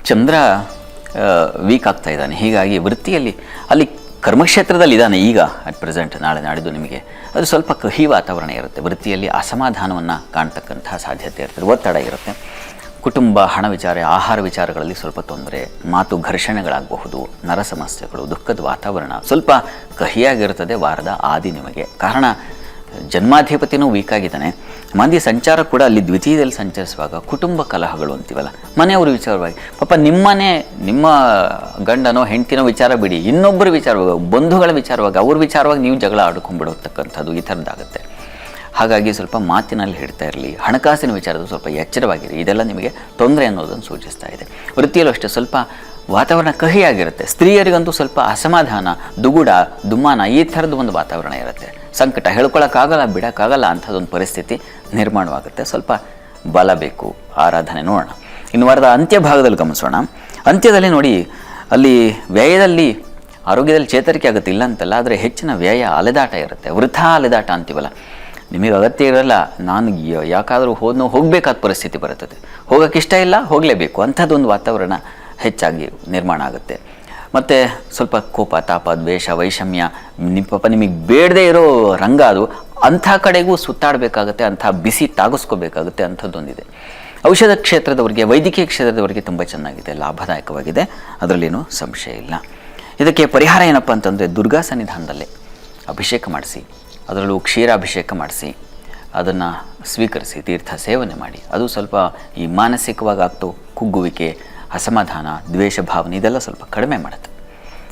ಚಂದ್ರ weak ಆಗ್ತಾ ಇದ್ದಾನೆ. ಹೀಗಾಗಿ ವೃತ್ತಿಯಲ್ಲಿ ಅಲ್ಲಿ ಕರ್ಮಕ್ಷೇತ್ರದಲ್ಲಿ ಇದ್ದಾನೆ ಈಗ ಅಟ್ ಪ್ರೆಸೆಂಟ್. ನಾಳೆ ನಾಡಿದ್ದು ನಿಮಗೆ ಅದು ಸ್ವಲ್ಪ ಕಹಿ ವಾತಾವರಣ ಇರುತ್ತೆ. ವೃತ್ತಿಯಲ್ಲಿ ಅಸಮಾಧಾನವನ್ನು ಕಾಣ್ತಕ್ಕಂತಹ ಸಾಧ್ಯತೆ ಇರ್ತದೆ, ಒತ್ತಡ ಇರುತ್ತೆ. ಕುಟುಂಬ, ಹಣ ವಿಚಾರ, ಆಹಾರ ವಿಚಾರಗಳಲ್ಲಿ ಸ್ವಲ್ಪ ತೊಂದರೆ, ಮಾತು ಘರ್ಷಣೆಗಳಾಗಬಹುದು, ನರ ಸಮಸ್ಯೆಗಳು, ದುಃಖದ ವಾತಾವರಣ ಸ್ವಲ್ಪ ಕಹಿಯಾಗಿರ್ತದೆ ವಾರದ ಆದಿ ನಿಮಗೆ. ಕಾರಣ ಜನ್ಮಾಧಿಪತಿನೂ ವೀಕ್ ಆಗಿದ್ದಾನೆ. ಮಂದಿ ಸಂಚಾರ ಕೂಡ ಅಲ್ಲಿ ದ್ವಿತೀಯದಲ್ಲಿ ಸಂಚರಿಸುವಾಗ ಕುಟುಂಬ ಕಲಹಗಳು ಅಂತೀವಲ್ಲ, ಮನೆಯವ್ರ ವಿಚಾರವಾಗಿ ಪಾಪ ನಿಮ್ಮ ಗಂಡನೋ ಹೆಂಡತಿನೋ ವಿಚಾರ ಬಿಡಿ, ಇನ್ನೊಬ್ಬರ ವಿಚಾರವಾಗಿ, ಬಂಧುಗಳ ವಿಚಾರವಾಗಿ, ಅವ್ರ ವಿಚಾರವಾಗಿ ನೀವು ಜಗಳ ಆಡ್ಕೊಂಡ್ಬಿಡತಕ್ಕಂಥದ್ದು ಈ ಥರದ್ದಾಗುತ್ತೆ. ಹಾಗಾಗಿ ಸ್ವಲ್ಪ ಮಾತಿನಲ್ಲಿ ಹಿಡ್ತಾ ಇರಲಿ. ಹಣಕಾಸಿನ ವಿಚಾರದ ಸ್ವಲ್ಪ ಎಚ್ಚರವಾಗಿರಿ. ಇದೆಲ್ಲ ನಿಮಗೆ ತೊಂದರೆ ಅನ್ನೋದನ್ನು ಸೂಚಿಸ್ತಾ ಇದೆ. ವೃತ್ತಿಯಲ್ಲೂ ಅಷ್ಟೇ ಸ್ವಲ್ಪ ವಾತಾವರಣ ಕಹಿಯಾಗಿರುತ್ತೆ. ಸ್ತ್ರೀಯರಿಗಂತೂ ಸ್ವಲ್ಪ ಅಸಮಾಧಾನ, ದುಗುಡ, ದುಮ್ಮಾನ ಈ ಥರದ್ದು ಒಂದು ವಾತಾವರಣ ಇರುತ್ತೆ. ಸಂಕಟ ಹೇಳ್ಕೊಳಕ್ಕಾಗಲ್ಲ, ಬಿಡೋಕ್ಕಾಗಲ್ಲ ಅಂಥದ್ದೊಂದು ಪರಿಸ್ಥಿತಿ ನಿರ್ಮಾಣವಾಗುತ್ತೆ. ಸ್ವಲ್ಪ ಬಲ ಬೇಕು, ಆರಾಧನೆ ನೋಡೋಣ. ಇನ್ನು ವಾರದ ಅಂತ್ಯ ಭಾಗದಲ್ಲಿ ಗಮನಿಸೋಣ. ಅಂತ್ಯದಲ್ಲಿ ನೋಡಿ, ಅಲ್ಲಿ ವ್ಯಯದಲ್ಲಿ ಆರೋಗ್ಯದಲ್ಲಿ ಚೇತರಿಕೆ ಆಗುತ್ತೆ, ಇಲ್ಲ ಅಂತಲ್ಲ. ಆದರೆ ಹೆಚ್ಚಿನ ವ್ಯಯ, ಅಲೆದಾಟ ಇರುತ್ತೆ. ವೃಥಾ ಅಲೆದಾಟ ಅಂತೀವಲ್ಲ, ನಿಮಗೆ ಅಗತ್ಯ ಇರಲ್ಲ. ನಾನು ಯಾಕಾದರೂ ಹೋಗಬೇಕಾದ ಪರಿಸ್ಥಿತಿ ಬರುತ್ತದೆ, ಹೋಗೋಕ್ಕೆ ಇಷ್ಟ ಇಲ್ಲ, ಹೋಗಲೇಬೇಕು ಅಂಥದ್ದೊಂದು ವಾತಾವರಣ ಹೆಚ್ಚಾಗಿ ನಿರ್ಮಾಣ ಆಗುತ್ತೆ. ಮತ್ತು ಸ್ವಲ್ಪ ಕೋಪ, ತಾಪ, ದ್ವೇಷ, ವೈಷಮ್ಯ, ನಿಮಗೆ ಬೇಡದೇ ಇರೋ ರಂಗ ಅದು, ಅಂಥ ಕಡೆಗೂ ಸುತ್ತಾಡಬೇಕಾಗುತ್ತೆ, ಅಂಥ ಬಿಸಿ ತಾಗಿಸ್ಕೋಬೇಕಾಗುತ್ತೆ ಅಂಥದ್ದೊಂದಿದೆ. ಔಷಧ ಕ್ಷೇತ್ರದವರಿಗೆ, ವೈದ್ಯಕೀಯ ಕ್ಷೇತ್ರದವರಿಗೆ ತುಂಬ ಚೆನ್ನಾಗಿದೆ, ಲಾಭದಾಯಕವಾಗಿದೆ, ಅದರಲ್ಲೇನೂ ಸಂಶಯ ಇಲ್ಲ. ಇದಕ್ಕೆ ಪರಿಹಾರ ಏನಪ್ಪ ಅಂತಂದರೆ ದುರ್ಗಾ ಸನ್ನಿಧಾನದಲ್ಲೇ ಅಭಿಷೇಕ ಮಾಡಿಸಿ, ಅದರಲ್ಲೂ ಕ್ಷೀರಾಭಿಷೇಕ ಮಾಡಿಸಿ, ಅದನ್ನು ಸ್ವೀಕರಿಸಿ, ತೀರ್ಥ ಸೇವನೆ ಮಾಡಿ. ಅದು ಸ್ವಲ್ಪ ಈ ಮಾನಸಿಕವಾಗಿ ಆಗ್ತೋ ಕುಗ್ಗುವಿಕೆ, ಅಸಮಾಧಾನ, ದ್ವೇಷ ಭಾವನೆ ಇದೆಲ್ಲ ಸ್ವಲ್ಪ ಕಡಿಮೆ ಮಾಡುತ್ತೆ.